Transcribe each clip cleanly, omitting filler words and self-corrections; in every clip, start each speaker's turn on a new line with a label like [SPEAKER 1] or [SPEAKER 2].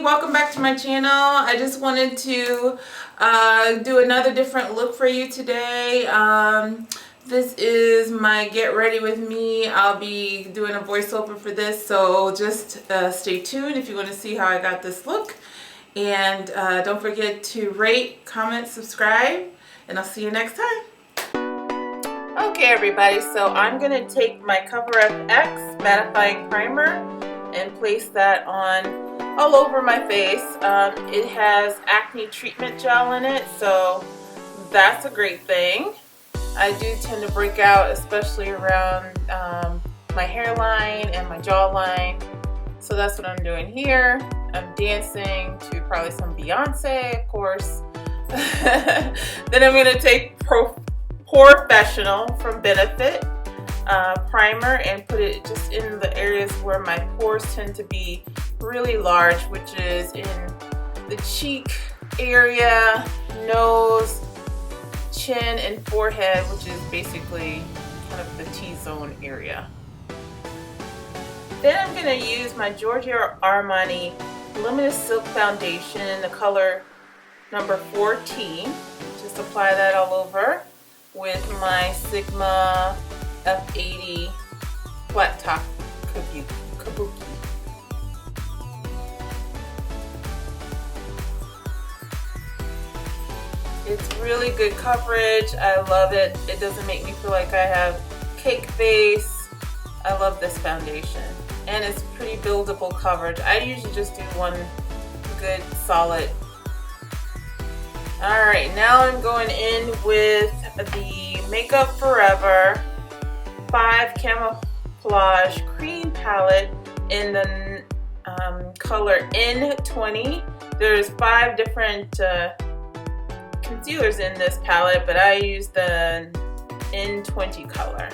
[SPEAKER 1] welcome back to my channel. I just wanted to do another different look for you today. This is my get ready with me. I'll be doing a voiceover for this, so just stay tuned if you want to see how I got this look. And don't forget to rate, comment, subscribe, and I'll see you next time. Okay everybody, so I'm going to take my Cover FX Mattifying Primer and place that on all over my face. It has acne treatment gel in it, so that's a great thing. I do tend to break out, especially around my hairline and my jawline, so that's what I'm doing here. I'm dancing to probably some Beyonce, of course. Then I'm going to take Porefessional from Benefit primer and put it just in the areas where my pores tend to be really large, which is in the cheek area, nose, chin, and forehead, which is basically kind of the T-zone area. Then I'm going to use my Georgio Armani Luminous Silk Foundation in the color number 14. Just apply that all over with my Sigma F80 flat top kabuki. It's really good coverage. I love it. It doesn't make me feel like I have cake face. I love this foundation. And it's pretty buildable coverage. I usually just do one good solid. Alright, now I'm going in with the Makeup Forever 5 Camouflage Cream Palette in the color N20. There's 5 different concealers in this palette, but I use the N20 color.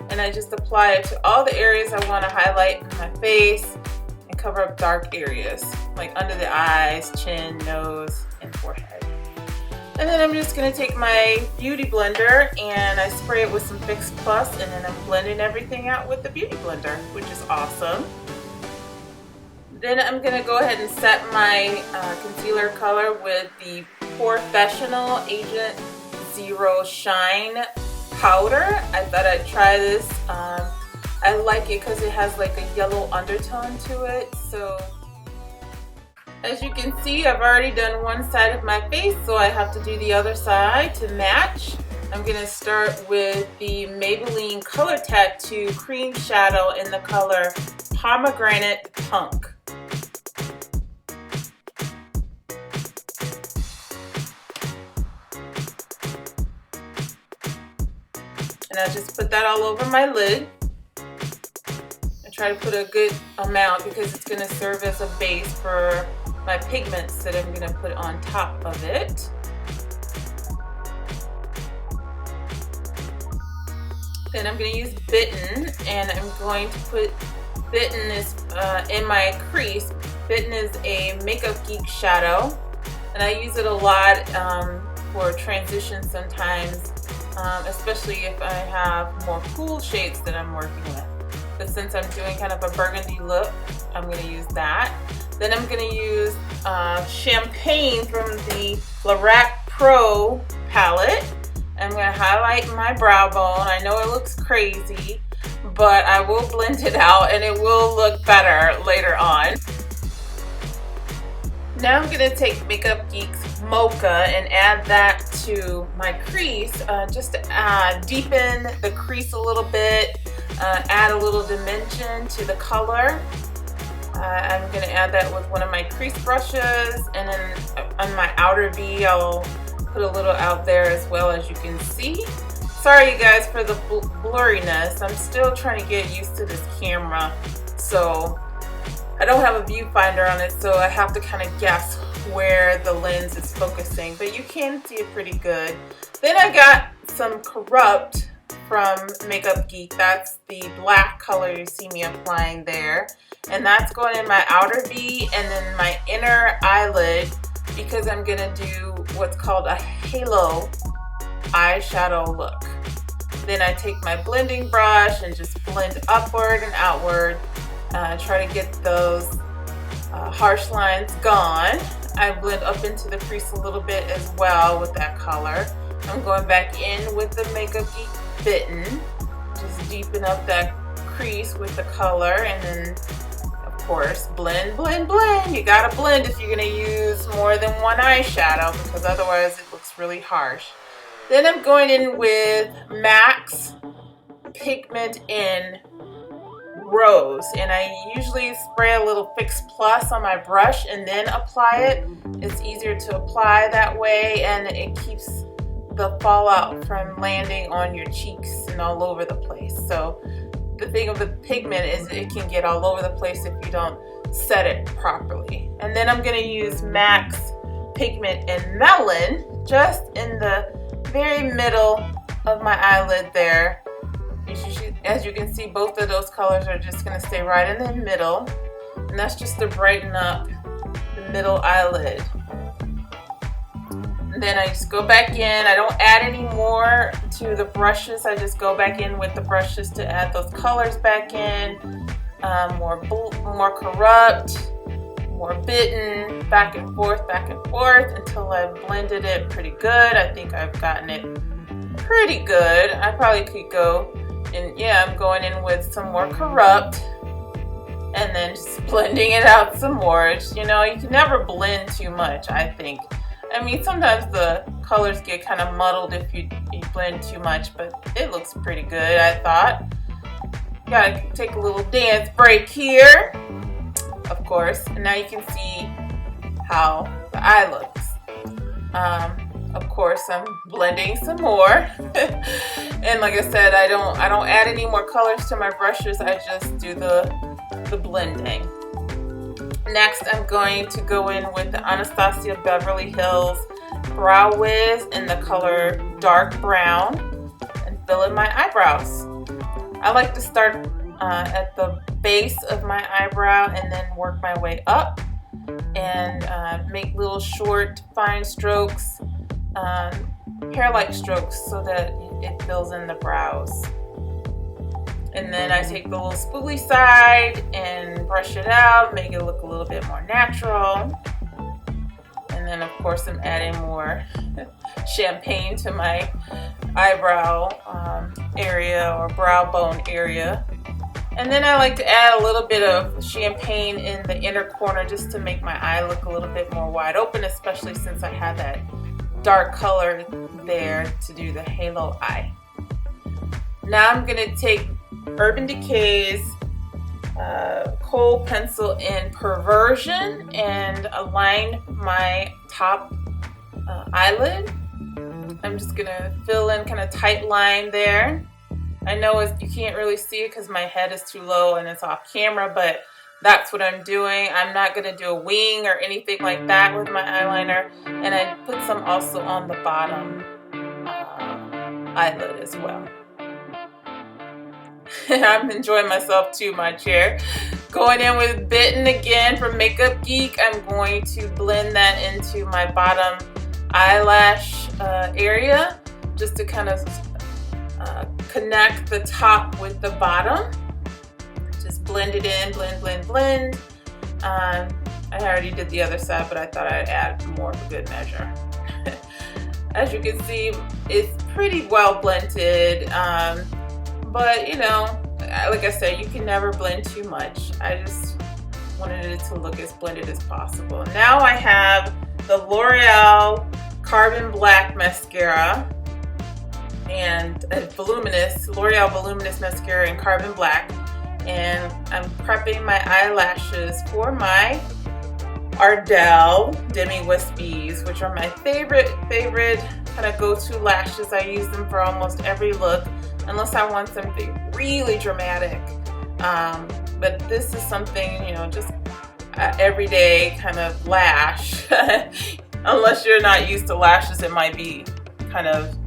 [SPEAKER 1] And I just apply it to all the areas I want to highlight in my face and cover up dark areas, like under the eyes, chin, nose, and forehead. And then I'm just going to take my Beauty Blender and I spray it with some Fix Plus, and then I'm blending everything out with the Beauty Blender, which is awesome. Then I'm going to go ahead and set my concealer color with the Porefessional Agent Zero Shine powder. I thought I'd try this. I like it because it has like a yellow undertone to it. So as you can see, I've already done one side of my face, so I have to do the other side to match. I'm going to start with the Mabelline Color Tattoo Cream Shadow in the color Pomegranate Punk. And I just put that all over my lid. I try to put a good amount because it's going to serve as a base for my pigments that I'm going to put on top of it. Then I'm going to use Bitten, and I'm going to put Bitten is in my crease. Bitten is a Makeup Geek shadow, and I use it a lot for transitions sometimes. Especially if I have more cool shades that I'm working with. But since I'm doing kind of a burgundy look, I'm going to use that. Then I'm going to use Champagne from the Lorac Pro palette. I'm going to highlight my brow bone. I know it looks crazy, but I will blend it out and it will look better later on. Now I'm going to take Makeup Geek's Mocha and add that to my crease, just to deepen the crease a little bit, add a little dimension to the color. I'm going to add that with one of my crease brushes, and then on my outer V I'll put a little out there as well, as you can see. Sorry you guys for the blurriness. I'm still trying to get used to this camera, so I don't have a viewfinder on it, so I have to kind of guess where the lens is focusing, but you can see it pretty good. Then I got some Corrupt from Makeup Geek. That's the black color you see me applying there, and that's going in my outer V and then my inner eyelid, because I'm gonna do what's called a halo eyeshadow look. Then I take my blending brush and just blend upward and outward. Try to get those harsh lines gone. I blend up into the crease a little bit as well with that color. I'm going back in with the Makeup Geek Bitten. Just deepen up that crease with the color, and then of course blend, blend, blend. You gotta blend if you're gonna use more than one eyeshadow, because otherwise it looks really harsh. Then I'm going in with MAC's Pigment in Rose, and I usually spray a little Fix Plus on my brush and then apply it. It's easier to apply that way, and it keeps the fallout from landing on your cheeks and all over the place. So the thing with the pigment is it can get all over the place if you don't set it properly. And then I'm going to use MAC's Pigment in Melon just in the very middle of my eyelid there. As you can see, both of those colors are just going to stay right in the middle, and that's just to brighten up the middle eyelid. And then I just go back in. I don't add any more to the brushes. I just go back in with the brushes to add those colors back in. More Corrupt, more Bitten, back and forth until I've blended it pretty good. I think I've gotten it pretty good. I probably could go. And yeah, I'm going in with some more Corrupt and then just blending it out some more. You know, you can never blend too much, I think. I mean, sometimes the colors get kind of muddled if you blend too much, but it looks pretty good, I thought. Gotta take a little dance break here, of course. And now you can see how the eye looks. Of course, I'm blending some more. And like I said, I don't add any more colors to my brushes. I just do the blending. Next, I'm going to go in with the Anastasia Beverly Hills Brow Wiz in the color Dark Brown and fill in my eyebrows. I like to start at the base of my eyebrow and then work my way up and make little short, fine strokes. Hair-like strokes so that it fills in the brows. And then I take the little spoolie side and brush it out, make it look a little bit more natural. And then of course I'm adding more champagne to my eyebrow area or brow bone area. And then I like to add a little bit of champagne in the inner corner just to make my eye look a little bit more wide open, especially since I have that dark color there to do the halo eye. Now I'm going to take Urban Decay's Kohl Pencil in Perversion and align my top eyelid. I'm just going to fill in kind of tight line there. I know you can't really see it because my head is too low and it's off camera, but that's what I'm doing. I'm not going to do a wing or anything like that with my eyeliner. And I put some also on the bottom eyelid as well. I'm enjoying myself too much here. Going in with Bitten again from Makeup Geek. I'm going to blend that into my bottom eyelash area just to kind of connect the top with the bottom. Just blend it in, blend. I already did the other side, but I thought I'd add more of a good measure. As you can see, it's pretty well blended, but you know, like I said, you can never blend too much. I just wanted it to look as blended as possible. Now I have the L'Oreal Carbon Black Mascara and Voluminous, L'Oreal Voluminous Mascara in Carbon Black. And I'm prepping my eyelashes for my Ardell Demi Wispies, which are my favorite kind of go-to lashes. I use them for almost every look, unless I want something really dramatic. But this is something, you know, just everyday kind of lash. Unless you're not used to lashes, it might be kind of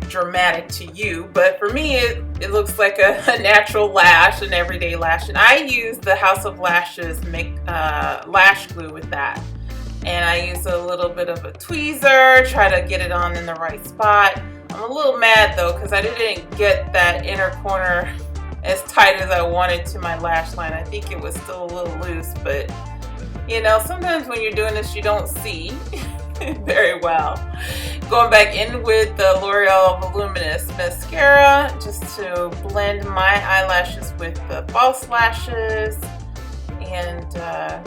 [SPEAKER 1] dramatic to you, but for me it looks like a natural lash, an everyday lash. And I use the House of Lashes lash glue with that, and I use a little bit of a tweezer, try to get it on in the right spot. I'm a little mad though because I didn't get that inner corner as tight as I wanted to my lash line. I think it was still a little loose, but You know, sometimes when you're doing this, you don't see very well. Going back in with the L'Oreal Luminous mascara just to blend my eyelashes with the false lashes and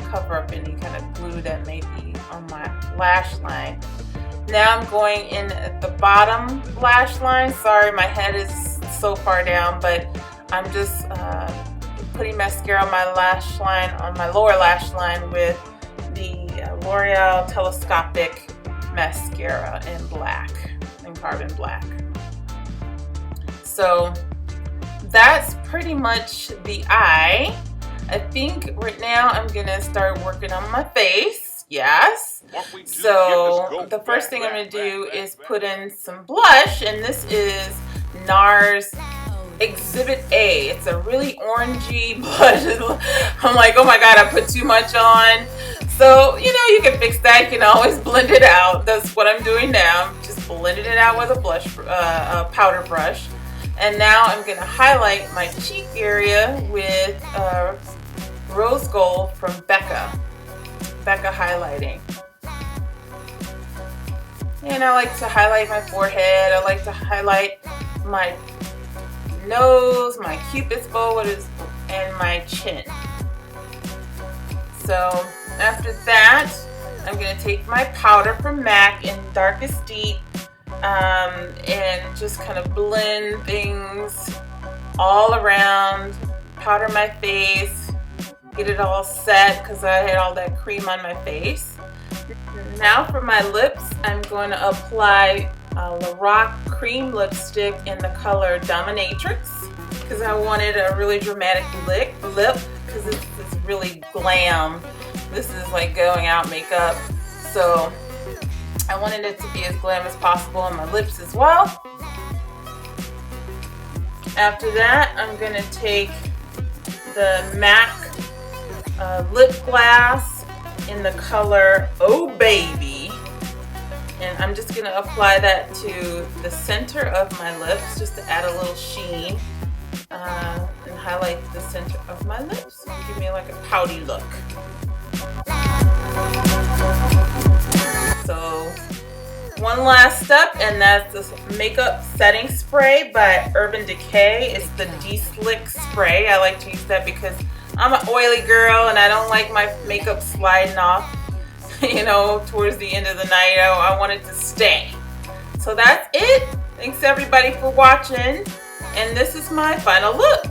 [SPEAKER 1] cover up any kind of glue that may be on my lash line. Now I'm going in at the bottom lash line. Sorry, my head is so far down, but I'm just putting mascara on my lash line, on my lower lash line with the L'Oreal Telescopic mascara in black, in carbon black. So that's pretty much the eye. I think right now I'm gonna start working on my face. Yes. So the first thing I'm gonna do is put in some blush, and this is NARS Exhibit A. It's a really orangey blush. I'm like, oh my god, I put too much on. So, you know, you can fix that. You can always blend it out. That's what I'm doing now. I'm just blending it out with a blush, powder brush. And now I'm gonna highlight my cheek area with Rose Gold from Becca highlighting. And I like to highlight my forehead. I like to highlight my nose, my cupid's bow, and my chin. So after that, I'm going to take my powder from MAC in Darkest Deep and just kind of blend things all around, powder my face, get it all set because I had all that cream on my face. Now for my lips, I'm going to apply Lorac cream lipstick in the color Dominatrix because I wanted a really dramatic lip because this is really glam. This is like going out makeup, so I wanted it to be as glam as possible on my lips as well. After that, I'm going to take the MAC lip gloss in the color Oh Baby, and I'm just going to apply that to the center of my lips just to add a little sheen and highlight the center of my lips and give me like a pouty look. So one last step, and that's this makeup setting spray by Urban Decay. It's the De-Slick spray. I like to use that because I'm an oily girl and I don't like my makeup sliding off, you know, towards the end of the night. I want it to stay. So that's it. Thanks everybody for watching, and this is my final look.